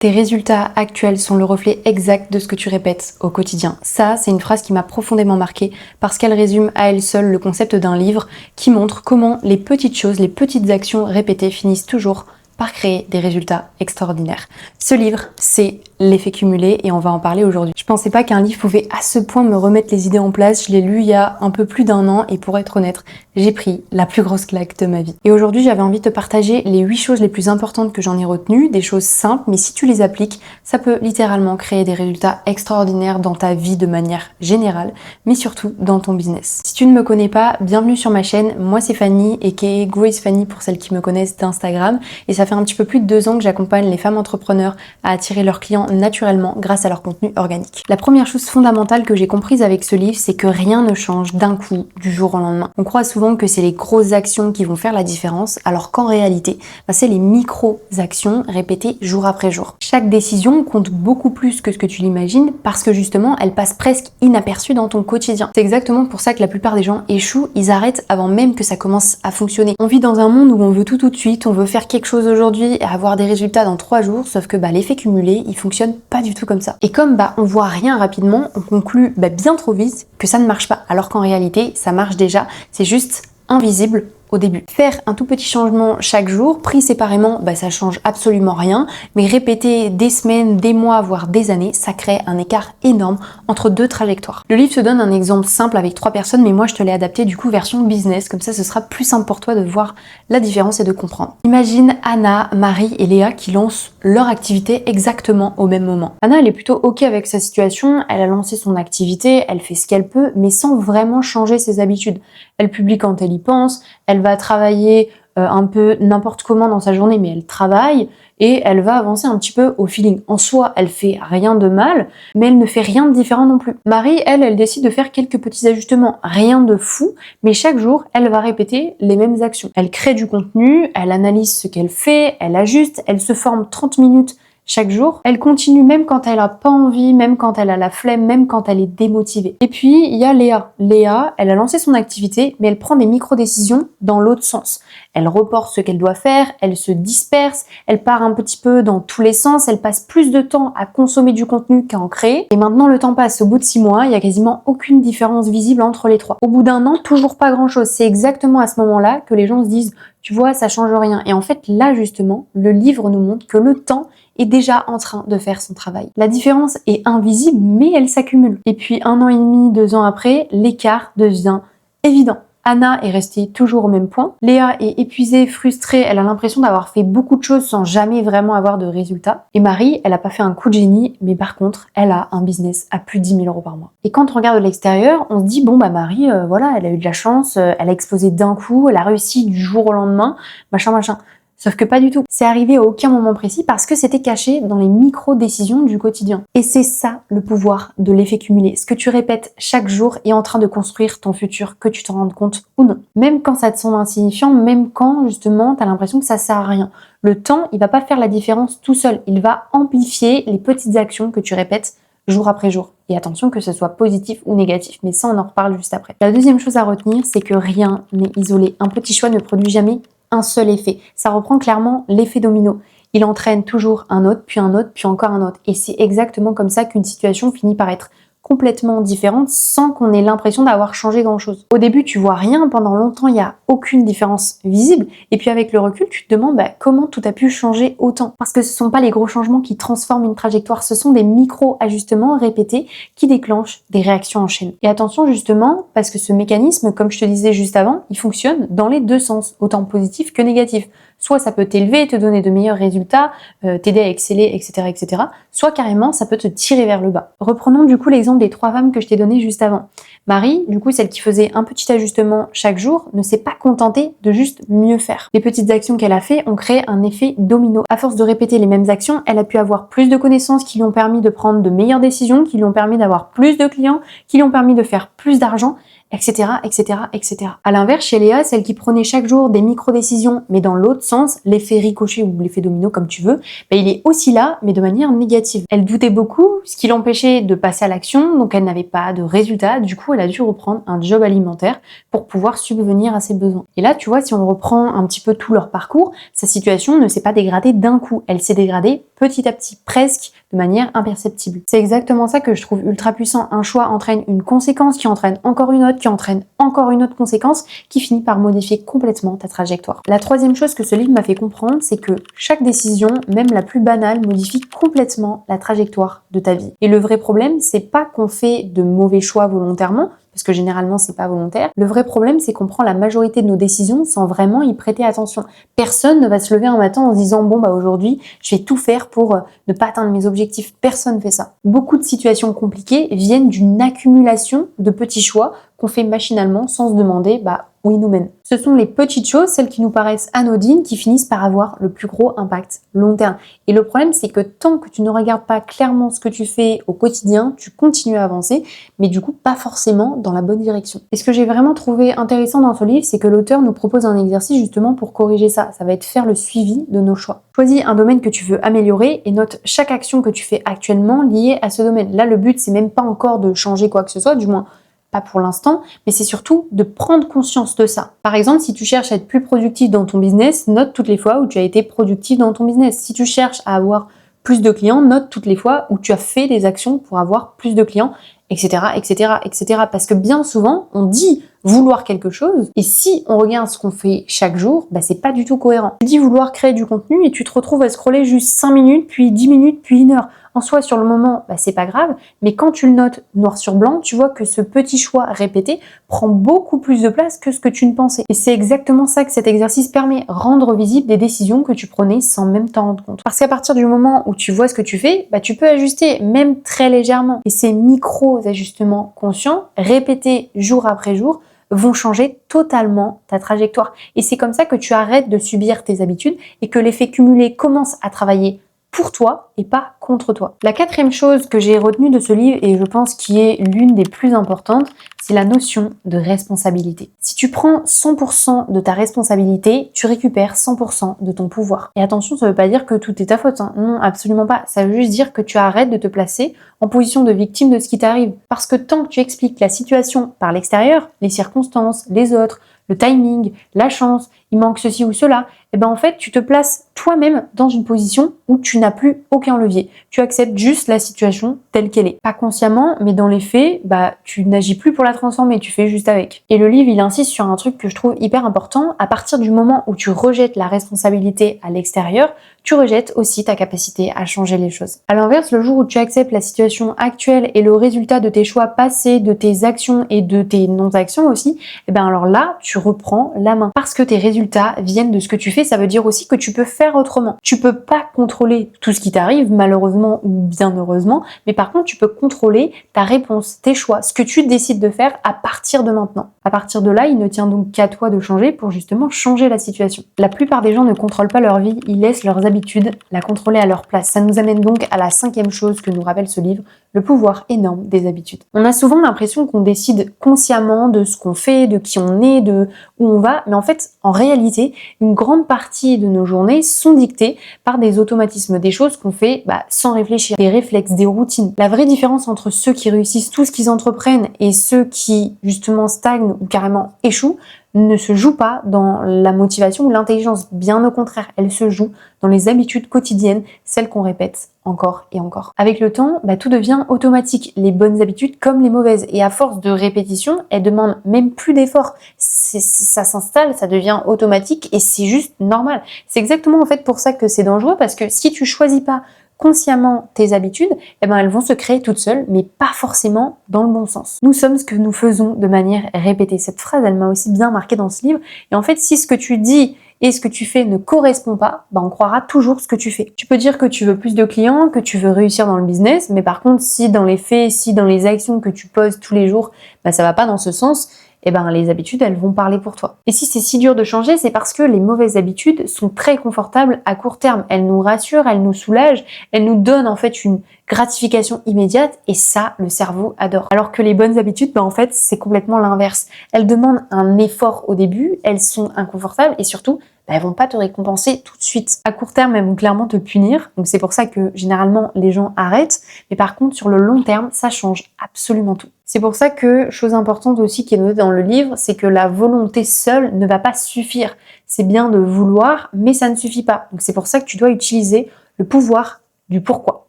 Tes résultats actuels sont le reflet exact de ce que tu répètes au quotidien. Ça, c'est une phrase qui m'a profondément marquée parce qu'elle résume à elle seule le concept d'un livre qui montre comment les petites choses, les petites actions répétées finissent toujours par créer des résultats extraordinaires. Ce livre, c'est L'effet cumulé et on va en parler aujourd'hui. Je pensais pas qu'un livre pouvait à ce point me remettre les idées en place. Je l'ai lu il y a un peu plus d'un an et pour être honnête, j'ai pris la plus grosse claque de ma vie. Et aujourd'hui, j'avais envie de te partager les 8 choses les plus importantes que j'en ai retenues, des choses simples, mais si tu les appliques, ça peut littéralement créer des résultats extraordinaires dans ta vie de manière générale, mais surtout dans ton business. Si tu ne me connais pas, bienvenue sur ma chaîne. Moi, c'est Fanny, aka Grace Fanny pour celles qui me connaissent d'Instagram. Et ça fait un petit peu plus de 2 ans que j'accompagne les femmes entrepreneurs à attirer leurs clients naturellement grâce à leur contenu organique. La première chose fondamentale que j'ai comprise avec ce livre, c'est que rien ne change d'un coup, du jour au lendemain. On croit souvent que c'est les grosses actions qui vont faire la différence, alors qu'en réalité, c'est les micro-actions répétées jour après jour. Chaque décision compte beaucoup plus que ce que tu l'imagines parce que justement, elle passe presque inaperçue dans ton quotidien. C'est exactement pour ça que la plupart des gens échouent, ils arrêtent avant même que ça commence à fonctionner. On vit dans un monde où on veut tout de suite, on veut faire quelque chose aujourd'hui et avoir des résultats dans 3 jours, sauf que l'effet cumulé, il fonctionne pas du tout comme ça. Et comme on voit rien rapidement, on conclut bien trop vite que ça ne marche pas, alors qu'en réalité, ça marche déjà, c'est juste invisible au début. Faire un tout petit changement chaque jour, pris séparément, ça change absolument rien, mais répéter des semaines, des mois, voire des années, ça crée un écart énorme entre 2 trajectoires. Le livre te donne un exemple simple avec 3 personnes, mais moi je te l'ai adapté du coup version business, comme ça ce sera plus simple pour toi de voir la différence et de comprendre. Imagine Anna, Marie et Léa qui lancent leur activité exactement au même moment. Anna, elle est plutôt ok avec sa situation, elle a lancé son activité, elle fait ce qu'elle peut, mais sans vraiment changer ses habitudes. Elle publie quand elle y pense, elle va travailler un peu n'importe comment dans sa journée, mais elle travaille et elle va avancer un petit peu au feeling. En soi, elle fait rien de mal, mais elle ne fait rien de différent non plus. Marie, elle décide de faire quelques petits ajustements, rien de fou, mais chaque jour, elle va répéter les mêmes actions. Elle crée du contenu, elle analyse ce qu'elle fait, elle ajuste, elle se forme 30 minutes chaque jour, elle continue même quand elle a pas envie, même quand elle a la flemme, même quand elle est démotivée. Et puis, il y a Léa. Léa, elle a lancé son activité, mais elle prend des micro-décisions dans l'autre sens. Elle reporte ce qu'elle doit faire, elle se disperse, elle part un petit peu dans tous les sens, elle passe plus de temps à consommer du contenu qu'à en créer. Et maintenant, le temps passe. Au bout de 6 mois, il y a quasiment aucune différence visible entre les 3. Au bout d'un an, toujours pas grand-chose. C'est exactement à ce moment-là que les gens se disent « tu vois, ça change rien ». Et en fait, là, justement, le livre nous montre que le temps est déjà en train de faire son travail. La différence est invisible, mais elle s'accumule. Et puis 1 an et demi, 2 ans après, l'écart devient évident. Anna est restée toujours au même point. Léa est épuisée, frustrée, elle a l'impression d'avoir fait beaucoup de choses sans jamais vraiment avoir de résultats. Et Marie, elle a pas fait un coup de génie, mais par contre, elle a un business à plus de 10 000 € par mois. Et quand on regarde de l'extérieur, on se dit, Marie, voilà, elle a eu de la chance, elle a explosé d'un coup, elle a réussi du jour au lendemain, machin. Sauf que pas du tout. C'est arrivé à aucun moment précis parce que c'était caché dans les micro-décisions du quotidien. Et c'est ça le pouvoir de l'effet cumulé. Ce que tu répètes chaque jour est en train de construire ton futur, que tu t'en rendes compte ou non. Même quand ça te semble insignifiant, même quand justement t'as l'impression que ça sert à rien. Le temps, il va pas faire la différence tout seul. Il va amplifier les petites actions que tu répètes jour après jour. Et attention que ce soit positif ou négatif, mais ça on en reparle juste après. La deuxième chose à retenir, c'est que rien n'est isolé. Un petit choix ne produit jamais un seul effet. Ça reprend clairement l'effet domino. Il entraîne toujours un autre, puis encore un autre. Et c'est exactement comme ça qu'une situation finit par être complètement différente sans qu'on ait l'impression d'avoir changé grand-chose. Au début, tu vois rien, pendant longtemps, il n'y a aucune différence visible. Et puis avec le recul, tu te demandes comment tout a pu changer autant. Parce que ce ne sont pas les gros changements qui transforment une trajectoire, ce sont des micro-ajustements répétés qui déclenchent des réactions en chaîne. Et attention justement, parce que ce mécanisme, comme je te disais juste avant, il fonctionne dans les 2 sens, autant positif que négatif. Soit ça peut t'élever, te donner de meilleurs résultats, t'aider à exceller, etc. Soit carrément, ça peut te tirer vers le bas. Reprenons du coup l'exemple des 3 femmes que je t'ai donné juste avant. Marie, du coup, celle qui faisait un petit ajustement chaque jour, ne s'est pas contentée de juste mieux faire. Les petites actions qu'elle a fait ont créé un effet domino. À force de répéter les mêmes actions, elle a pu avoir plus de connaissances qui lui ont permis de prendre de meilleures décisions, qui lui ont permis d'avoir plus de clients, qui lui ont permis de faire plus d'argent. etc., etc., etc. À l'inverse, chez Léa, celle qui prenait chaque jour des micro-décisions, mais dans l'autre sens, l'effet ricochet ou l'effet domino, comme tu veux, il est aussi là, mais de manière négative. Elle doutait beaucoup, ce qui l'empêchait de passer à l'action, donc elle n'avait pas de résultat, du coup elle a dû reprendre un job alimentaire pour pouvoir subvenir à ses besoins. Et là, tu vois, si on reprend un petit peu tout leur parcours, sa situation ne s'est pas dégradée d'un coup, elle s'est dégradée petit à petit, presque de manière imperceptible. C'est exactement ça que je trouve ultra puissant. Un choix entraîne une conséquence qui entraîne encore une autre, qui entraîne encore une autre conséquence, qui finit par modifier complètement ta trajectoire. La troisième chose que ce livre m'a fait comprendre, c'est que chaque décision, même la plus banale, modifie complètement la trajectoire de ta vie. Et le vrai problème, c'est pas qu'on fait de mauvais choix volontairement, parce que généralement c'est pas volontaire. Le vrai problème, c'est qu'on prend la majorité de nos décisions sans vraiment y prêter attention. Personne ne va se lever un matin en se disant bon aujourd'hui je vais tout faire pour ne pas atteindre mes objectifs. Personne ne fait ça. Beaucoup de situations compliquées viennent d'une accumulation de petits choix qu'on fait machinalement sans se demander où ils nous mènent. Ce sont les petites choses, celles qui nous paraissent anodines, qui finissent par avoir le plus gros impact long terme. Et le problème, c'est que tant que tu ne regardes pas clairement ce que tu fais au quotidien, tu continues à avancer, mais du coup pas forcément dans la bonne direction. Et ce que j'ai vraiment trouvé intéressant dans ce livre, c'est que l'auteur nous propose un exercice justement pour corriger ça. Ça va être faire le suivi de nos choix. Choisis un domaine que tu veux améliorer et note chaque action que tu fais actuellement liée à ce domaine. Là, le but, c'est même pas encore de changer quoi que ce soit, du moins pas pour l'instant, mais c'est surtout de prendre conscience de ça. Par exemple, si tu cherches à être plus productif dans ton business, note toutes les fois où tu as été productif dans ton business. Si tu cherches à avoir plus de clients, note toutes les fois où tu as fait des actions pour avoir plus de clients, etc., etc., etc. Parce que bien souvent, on dit vouloir quelque chose, et si on regarde ce qu'on fait chaque jour, c'est pas du tout cohérent. Tu dis vouloir créer du contenu et tu te retrouves à scroller juste 5 minutes, puis 10 minutes, puis 1 heure. En soi, sur le moment, c'est pas grave, mais quand tu le notes noir sur blanc, tu vois que ce petit choix répété prend beaucoup plus de place que ce que tu ne pensais. Et c'est exactement ça que cet exercice permet, rendre visible des décisions que tu prenais sans même t'en rendre compte. Parce qu'à partir du moment où tu vois ce que tu fais, tu peux ajuster, même très légèrement. Et ces micro-ajustements conscients, répétés jour après jour, vont changer totalement ta trajectoire. Et c'est comme ça que tu arrêtes de subir tes habitudes et que l'effet cumulé commence à travailler pour toi et pas contre toi. La quatrième chose que j'ai retenue de ce livre, et je pense qui est l'une des plus importantes, c'est la notion de responsabilité. Si tu prends 100% de ta responsabilité, tu récupères 100% de ton pouvoir. Et attention, ça veut pas dire que tout est ta faute, hein. Non, absolument pas. Ça veut juste dire que tu arrêtes de te placer en position de victime de ce qui t'arrive. Parce que tant que tu expliques la situation par l'extérieur, les circonstances, les autres, le timing, la chance, il manque ceci ou cela, en fait, tu te places toi-même dans une position où tu n'as plus aucun levier. Tu acceptes juste la situation telle qu'elle est. Pas consciemment, mais dans les faits, tu n'agis plus pour la transformer, tu fais juste avec. Et le livre, il insiste sur un truc que je trouve hyper important. À partir du moment où tu rejettes la responsabilité à l'extérieur, tu rejettes aussi ta capacité à changer les choses. À l'inverse, le jour où tu acceptes la situation actuelle et le résultat de tes choix passés, de tes actions et de tes non-actions aussi, alors là, tu reprends la main. Parce que tes résultats viennent de ce que tu fais, ça veut dire aussi que tu peux faire autrement. Tu peux pas contrôler tout ce qui t'arrive, malheureusement ou bien heureusement, mais par contre, tu peux contrôler ta réponse, tes choix, ce que tu décides de faire à partir de maintenant. À partir de là, il ne tient donc qu'à toi de changer pour justement changer la situation. La plupart des gens ne contrôlent pas leur vie, ils laissent leurs habitudes la contrôler à leur place. Ça nous amène donc à la cinquième chose que nous rappelle ce livre, le pouvoir énorme des habitudes. On a souvent l'impression qu'on décide consciemment de ce qu'on fait, de qui on est, de où on va, mais en fait, en réalité, une grande partie de nos journées sont dictées par des automatismes, des choses qu'on fait sans réfléchir, des réflexes, des routines. La vraie différence entre ceux qui réussissent tout ce qu'ils entreprennent et ceux qui justement stagnent ou carrément échouent ne se joue pas dans la motivation ou l'intelligence. Bien au contraire, elle se joue dans les habitudes quotidiennes, celles qu'on répète encore et encore. Avec le temps, tout devient automatique, les bonnes habitudes comme les mauvaises. Et à force de répétition, elles demandent même plus d'efforts. Ça s'installe, ça devient automatique et c'est juste normal. C'est exactement en fait pour ça que c'est dangereux, parce que si tu choisis pas consciemment tes habitudes, elles vont se créer toutes seules, mais pas forcément dans le bon sens. Nous sommes ce que nous faisons de manière répétée. Cette phrase, elle m'a aussi bien marquée dans ce livre. Et en fait, si ce que tu dis et ce que tu fais ne correspond pas, on croira toujours ce que tu fais. Tu peux dire que tu veux plus de clients, que tu veux réussir dans le business, mais par contre, si dans les faits, si dans les actions que tu poses tous les jours, ça va pas dans ce sens, eh ben les habitudes, elles vont parler pour toi. Et si c'est si dur de changer, c'est parce que les mauvaises habitudes sont très confortables à court terme. Elles nous rassurent, elles nous soulagent, elles nous donnent en fait une gratification immédiate et ça, le cerveau adore. Alors que les bonnes habitudes, en fait, c'est complètement l'inverse. Elles demandent un effort au début, elles sont inconfortables et surtout, elles vont pas te récompenser tout de suite. À court terme, elles vont clairement te punir. Donc c'est pour ça que généralement les gens arrêtent. Mais par contre, sur le long terme, ça change absolument tout. C'est pour ça que, chose importante aussi qui est notée dans le livre, c'est que la volonté seule ne va pas suffire. C'est bien de vouloir, mais ça ne suffit pas. Donc c'est pour ça que tu dois utiliser le pouvoir du pourquoi.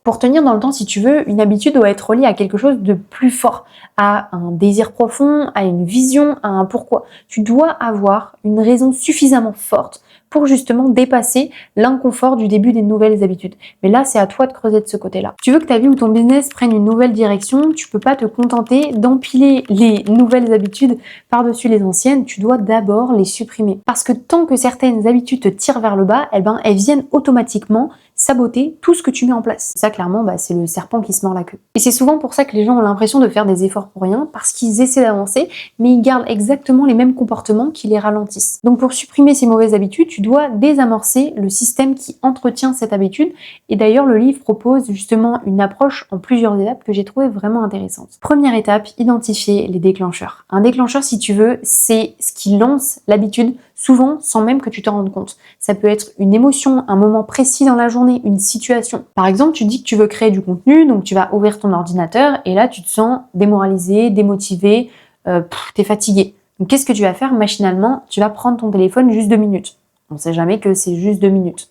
Pour tenir dans le temps, si tu veux, une habitude doit être reliée à quelque chose de plus fort, à un désir profond, à une vision, à un pourquoi. Tu dois avoir une raison suffisamment forte pour justement dépasser l'inconfort du début des nouvelles habitudes. Mais là, c'est à toi de creuser de ce côté-là. Tu veux que ta vie ou ton business prenne une nouvelle direction, tu peux pas te contenter d'empiler les nouvelles habitudes par-dessus les anciennes, tu dois d'abord les supprimer. Parce que tant que certaines habitudes te tirent vers le bas, elles viennent automatiquement saboter tout ce que tu mets en place. Ça, clairement, c'est le serpent qui se mord la queue. Et c'est souvent pour ça que les gens ont l'impression de faire des efforts pour rien, parce qu'ils essaient d'avancer, mais ils gardent exactement les mêmes comportements qui les ralentissent. Donc pour supprimer ces mauvaises habitudes, tu dois désamorcer le système qui entretient cette habitude. Et d'ailleurs, le livre propose justement une approche en plusieurs étapes que j'ai trouvé vraiment intéressante. Première étape, identifier les déclencheurs. Un déclencheur, si tu veux, c'est ce qui lance l'habitude, souvent sans même que tu te rendes compte. Ça peut être une émotion, un moment précis dans la journée, une situation. Par exemple, tu dis que tu veux créer du contenu, donc tu vas ouvrir ton ordinateur et là tu te sens démoralisé, démotivé, t'es fatigué. Donc qu'est-ce que tu vas faire machinalement? Tu vas prendre ton téléphone juste 2 minutes. On ne sait jamais que c'est juste 2 minutes.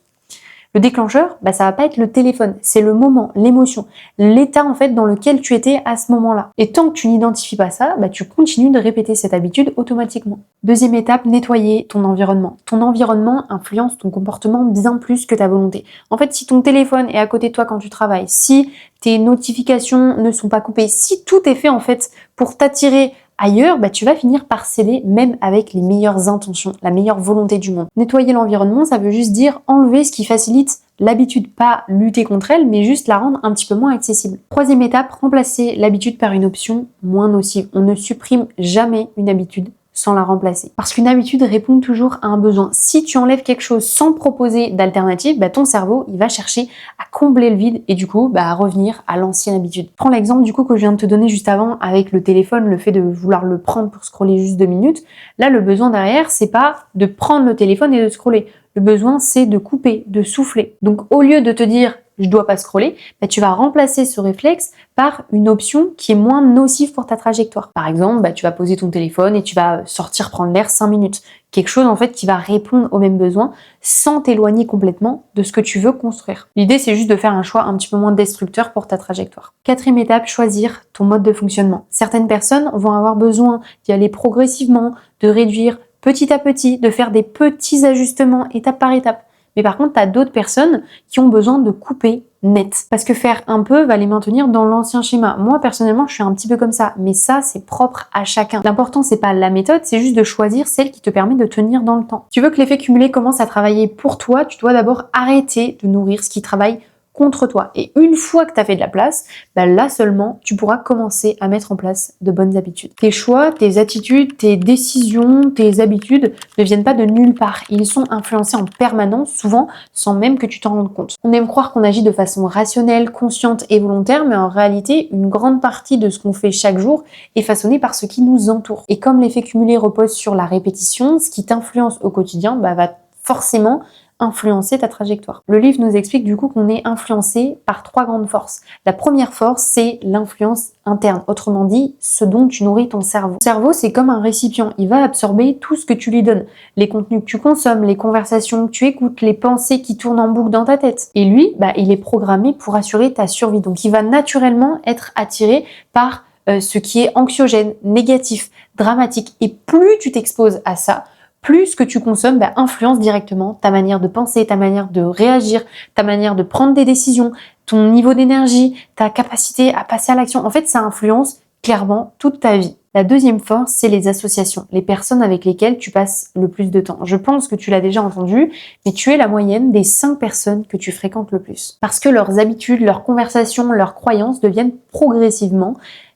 Le déclencheur, ça va pas être le téléphone, c'est le moment, l'émotion, l'état en fait dans lequel tu étais à ce moment-là. Et tant que tu n'identifies pas ça, tu continues de répéter cette habitude automatiquement. Deuxième étape, nettoyer ton environnement. Ton environnement influence ton comportement bien plus que ta volonté. En fait, si ton téléphone est à côté de toi quand tu travailles, si tes notifications ne sont pas coupées, si tout est fait en fait pour t'attirer ailleurs, tu vas finir par céder même avec les meilleures intentions, la meilleure volonté du monde. Nettoyer l'environnement, ça veut juste dire enlever ce qui facilite l'habitude, pas lutter contre elle, mais juste la rendre un petit peu moins accessible. Troisième étape, remplacer l'habitude par une option moins nocive. On ne supprime jamais une habitude sans la remplacer. Parce qu'une habitude répond toujours à un besoin. Si tu enlèves quelque chose sans proposer d'alternative, ton cerveau, il va chercher à combler le vide et du coup, à revenir à l'ancienne habitude. Prends l'exemple du coup que je viens de te donner juste avant avec le téléphone, le fait de vouloir le prendre pour scroller juste 2 minutes. Là, le besoin derrière, c'est pas de prendre le téléphone et de scroller. Le besoin, c'est de couper, de souffler. Donc, au lieu de te dire je dois pas scroller, tu vas remplacer ce réflexe par une option qui est moins nocive pour ta trajectoire. Par exemple, tu vas poser ton téléphone et tu vas sortir prendre l'air 5 minutes. Quelque chose en fait qui va répondre aux mêmes besoins sans t'éloigner complètement de ce que tu veux construire. L'idée, c'est juste de faire un choix un petit peu moins destructeur pour ta trajectoire. Quatrième étape, choisir ton mode de fonctionnement. Certaines personnes vont avoir besoin d'y aller progressivement, de réduire petit à petit, de faire des petits ajustements étape par étape. Mais par contre, tu as d'autres personnes qui ont besoin de couper net. Parce que faire un peu va les maintenir dans l'ancien schéma. Moi, personnellement, je suis un petit peu comme ça. Mais ça, c'est propre à chacun. L'important, c'est pas la méthode, c'est juste de choisir celle qui te permet de tenir dans le temps. Tu veux que l'effet cumulé commence à travailler pour toi, tu dois d'abord arrêter de nourrir ce qui travaille contre toi. Et une fois que tu as fait de la place, là seulement, tu pourras commencer à mettre en place de bonnes habitudes. Tes choix, tes attitudes, tes décisions, tes habitudes ne viennent pas de nulle part. Ils sont influencés en permanence, souvent sans même que tu t'en rendes compte. On aime croire qu'on agit de façon rationnelle, consciente et volontaire, mais en réalité, une grande partie de ce qu'on fait chaque jour est façonnée par ce qui nous entoure. Et comme l'effet cumulé repose sur la répétition, ce qui t'influence au quotidien va forcément influencer ta trajectoire. Le livre nous explique du coup qu'on est influencé par 3 grandes forces. La première force, c'est l'influence interne. Autrement dit, ce dont tu nourris ton cerveau. Le cerveau, c'est comme un récipient. Il va absorber tout ce que tu lui donnes. Les contenus que tu consommes, les conversations que tu écoutes, les pensées qui tournent en boucle dans ta tête. Et lui, il est programmé pour assurer ta survie. Donc, il va naturellement être attiré par ce qui est anxiogène, négatif, dramatique. Et plus tu t'exposes à ça, plus ce que tu consommes influence directement ta manière de penser, ta manière de réagir, ta manière de prendre des décisions, ton niveau d'énergie, ta capacité à passer à l'action. En fait, ça influence clairement toute ta vie. La deuxième force, c'est les associations, les personnes avec lesquelles tu passes le plus de temps. Je pense que tu l'as déjà entendu, mais tu es la moyenne des 5 personnes que tu fréquentes le plus. Parce que leurs habitudes, leurs conversations, leurs croyances deviennent progressivement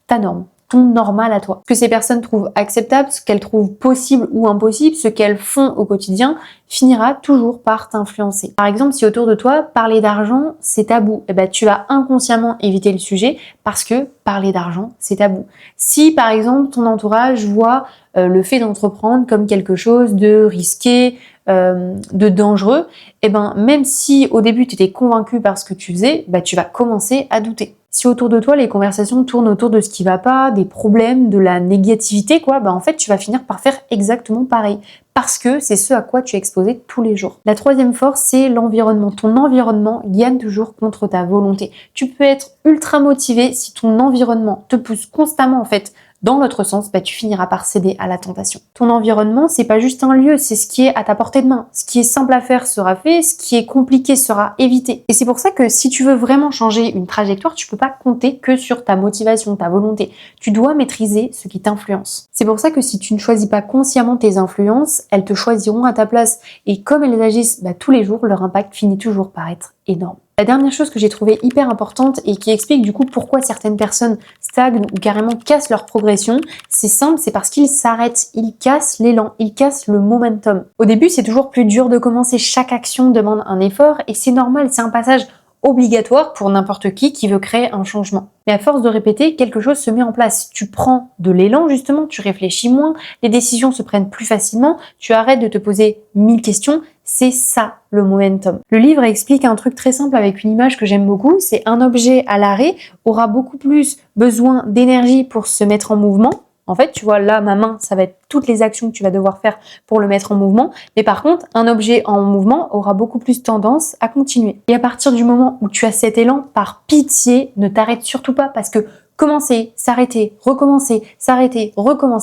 ta norme, ton normal à toi. Ce que ces personnes trouvent acceptable, ce qu'elles trouvent possible ou impossible, ce qu'elles font au quotidien, finira toujours par t'influencer. Par exemple, si autour de toi, parler d'argent, c'est tabou, eh ben, tu vas inconsciemment éviter le sujet parce que parler d'argent, c'est tabou. Si, par exemple, ton entourage voit le fait d'entreprendre comme quelque chose de risqué, de dangereux, eh ben, même si au début tu étais convaincu par ce que tu faisais, bah, tu vas commencer à douter. Si autour de toi les conversations tournent autour de ce qui va pas, des problèmes, de la négativité, quoi, bah en fait tu vas finir par faire exactement pareil. Parce que c'est ce à quoi tu es exposé tous les jours. La troisième force, c'est l'environnement. Ton environnement gagne toujours contre ta volonté. Tu peux être ultra motivé si ton environnement te pousse constamment en fait dans l'autre sens, bah, tu finiras par céder à la tentation. Ton environnement, c'est pas juste un lieu, c'est ce qui est à ta portée de main. Ce qui est simple à faire sera fait, ce qui est compliqué sera évité. Et c'est pour ça que si tu veux vraiment changer une trajectoire, tu peux pas compter que sur ta motivation, ta volonté. Tu dois maîtriser ce qui t'influence. C'est pour ça que si tu ne choisis pas consciemment tes influences, elles te choisiront à ta place. Et comme elles agissent tous les jours, leur impact finit toujours par être énorme. La dernière chose que j'ai trouvée hyper importante et qui explique du coup pourquoi certaines personnes stagnent ou carrément cassent leur progression, c'est simple, c'est parce qu'ils s'arrêtent, ils cassent l'élan, ils cassent le momentum. Au début, c'est toujours plus dur de commencer, chaque action demande un effort et c'est normal, c'est un passage obligatoire pour n'importe qui veut créer un changement. Mais à force de répéter, quelque chose se met en place. Tu prends de l'élan justement, tu réfléchis moins, les décisions se prennent plus facilement, tu arrêtes de te poser 1000 questions, c'est ça le momentum. Le livre explique un truc très simple avec une image que j'aime beaucoup, c'est un objet à l'arrêt aura beaucoup plus besoin d'énergie pour se mettre en mouvement. En fait, tu vois, là, ma main, ça va être toutes les actions que tu vas devoir faire pour le mettre en mouvement. Mais par contre, un objet en mouvement aura beaucoup plus tendance à continuer. Et à partir du moment où tu as cet élan, par pitié, ne t'arrête surtout pas parce que commencer, s'arrêter, recommencer,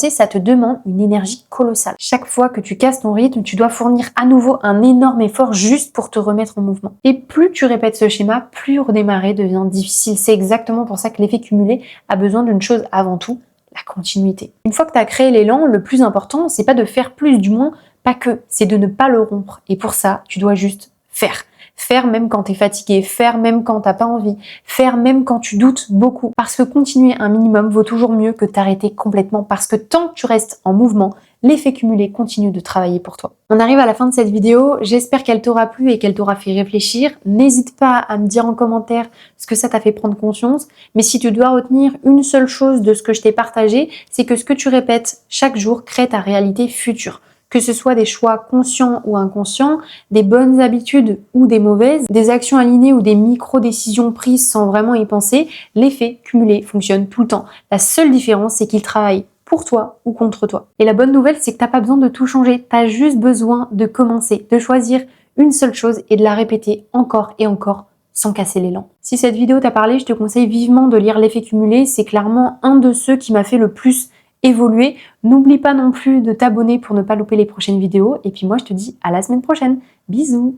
ça te demande une énergie colossale. Chaque fois que tu casses ton rythme, tu dois fournir à nouveau un énorme effort juste pour te remettre en mouvement. Et plus tu répètes ce schéma, plus redémarrer devient difficile. C'est exactement pour ça que l'effet cumulé a besoin d'une chose avant tout, la continuité. Une fois que tu as créé l'élan, le plus important, c'est pas de faire plus, du moins pas que, c'est de ne pas le rompre. Et pour ça, tu dois juste faire. Faire même quand tu es fatigué, faire même quand t'as pas envie, faire même quand tu doutes beaucoup. Parce que continuer un minimum vaut toujours mieux que t'arrêter complètement. Parce que tant que tu restes en mouvement, l'effet cumulé continue de travailler pour toi. On arrive à la fin de cette vidéo, j'espère qu'elle t'aura plu et qu'elle t'aura fait réfléchir. N'hésite pas à me dire en commentaire ce que ça t'a fait prendre conscience, mais si tu dois retenir une seule chose de ce que je t'ai partagé, c'est que ce que tu répètes chaque jour crée ta réalité future. Que ce soit des choix conscients ou inconscients, des bonnes habitudes ou des mauvaises, des actions alignées ou des micro-décisions prises sans vraiment y penser, l'effet cumulé fonctionne tout le temps. La seule différence, c'est qu'il travaille pour toi ou contre toi. Et la bonne nouvelle, c'est que t'as pas besoin de tout changer, t'as juste besoin de commencer, de choisir une seule chose et de la répéter encore et encore sans casser l'élan. Si cette vidéo t'a parlé, je te conseille vivement de lire l'effet cumulé, c'est clairement un de ceux qui m'a fait le plus évoluer. N'oublie pas non plus de t'abonner pour ne pas louper les prochaines vidéos et puis moi je te dis à la semaine prochaine. Bisous!